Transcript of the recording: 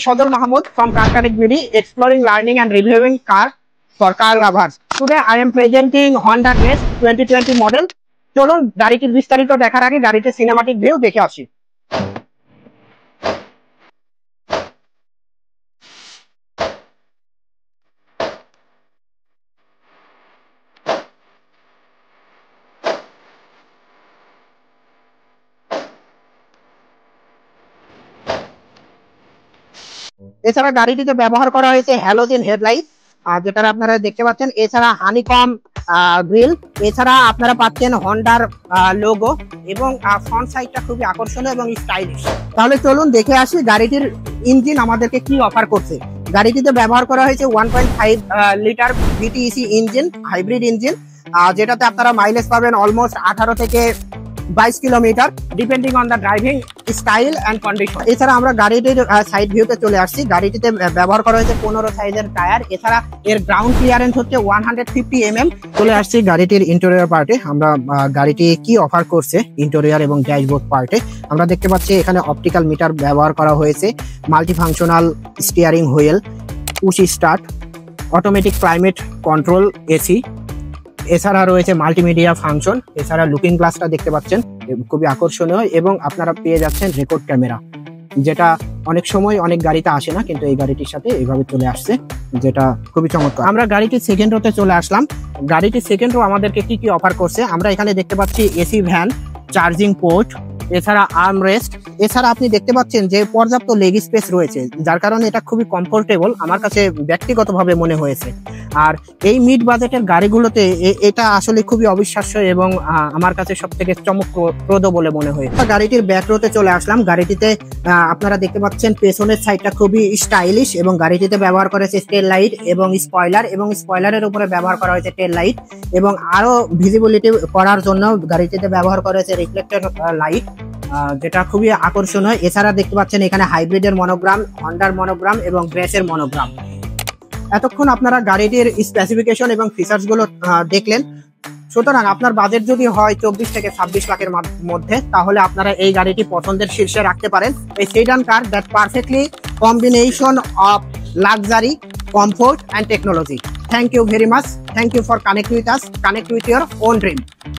Shodor Mahmood from Car Connect BD, exploring, learning and reviewing car for car lovers. Today I am presenting Honda Grace 2020 model. চলুন গাড়িটির বিস্তারিত দেখার আগে গাড়িটির cinematic view দেখে আসি। এছাড়া গাড়িটিতে ব্যবহার করা হয়েছে হ্যালোজেন হেডলাইট, যেটা আপনারা দেখতে পাচ্ছেন। এছাড়া হানিকম গ্রিল, এছাড়া আপনারা পাচ্ছেন হন্ডার লোগো এবং ফ্রন্ট সাইডটা খুবই আকর্ষণীয় এবং স্টাইলিশ। তাহলে চলুন দেখে আসি গাড়িটির ইঞ্জিন আমাদেরকে কি অফার করছে। গাড়িটিতে ব্যবহার করা হয়েছে 1.5 লিটার ভিটিইসি ইঞ্জিন, হাইব্রিড ইঞ্জিন, যেটাতে আপনারা মাইলেজ পাবেন অলমোস্ট 18 থেকে 22 kilometre, depending on the driving style and condition. এছাড়া আমরা গাড়িটির সাইড ভিউতে চলে আসছি। গাড়িটিতে ব্যবহার করা হয়েছে 15 সাইজের টায়ার। এছাড়া এর গ্রাউন্ড ক্লিয়ারেন্স হচ্ছে 150 mm। চলে আসছি গাড়িটির ইন্টেরিয়র পার্টে। আমরা গাড়িটি কি অফার করছে ইন্টেরিয়র এবং ড্যাশবোর্ড পার্টে আমরা দেখতে পাচ্ছি। এখানে অপটিক্যাল মিটার ব্যবহার করা হয়েছে, multifunctional steering wheel, push start, automatic climate control AC, এছাড়া রয়েছে মাল্টিমিডিয়া ফাংশন। এছাড়া লুকিং গ্লাসটা দেখতে পাচ্ছেন খুবই আকর্ষণীয়, এবং আপনারা পেয়ে যাচ্ছেন রেকর্ড ক্যামেরা, যেটা অনেক সময় অনেক গাড়িতে আসে না, কিন্তু এই গাড়িটির সাথে এইভাবে চলে আসছে, যেটা খুবই চমৎকার। আমরা গাড়িটির সেকেন্ড রোতে চলে আসলাম। গাড়িটির সেকেন্ড রো আমাদেরকে কি কি অফার করছে আমরা এখানে দেখতে পাচ্ছি। এসি ভ্যান, চার্জিং পোর্ট, এছাড়া আর্ম রেস্ট। এছাড়া আপনি দেখতে পাচ্ছেন যে পর্যাপ্ত লেগ স্পেস রয়েছে, যার কারণে এটা খুবই কমফোর্টেবল আমার কাছে ব্যক্তিগতভাবে মনে হয়েছে। আর এই মিড বাজেটের গাড়িগুলোতে এটা আসলে খুবই অবিশ্বাস্য এবং আমার কাছে সব থেকে চমকপ্রদ বলে মনে হয়েছে। গাড়িটির ব্যাক রোতে চলে আসলাম। গাড়িটিতে আপনারা দেখতে পাচ্ছেন পেছনের সাইডটা খুবই স্টাইলিশ, এবং গাড়িটিতে ব্যবহার করেছে টেল লাইট এবং স্পয়লার, এবং স্পয়লারের উপরে ব্যবহার করা হয়েছে টেল লাইট, এবং আরো ভিজিবিলিটি করার জন্য গাড়িটিতে ব্যবহার করেছে রিফ্লেক্টর লাইট, যেটা খুবই আকর্ষণীয়। এছাড়া দেখতে পাচ্ছেন এখানে হাইব্রিডের মনোগ্রাম, হন্ডার মনোগ্রাম এবং গ্রেসের মনোগ্রাম। এতক্ষণ আপনারা গাড়িটির স্পেসিফিকেশন এবং ফিচার্স গুলো দেখলেন। সুতরাং আপনার বাজেট যদি হয় 24 থেকে 26 লাখের মধ্যে, তাহলে আপনারা এই গাড়িটি পছন্দের শীর্ষে রাখতে পারেন। এই sedan car that perfectly combination of luxury, comfort and technology. Thank you very much. Thank you for connect with us. Connect with your own dream.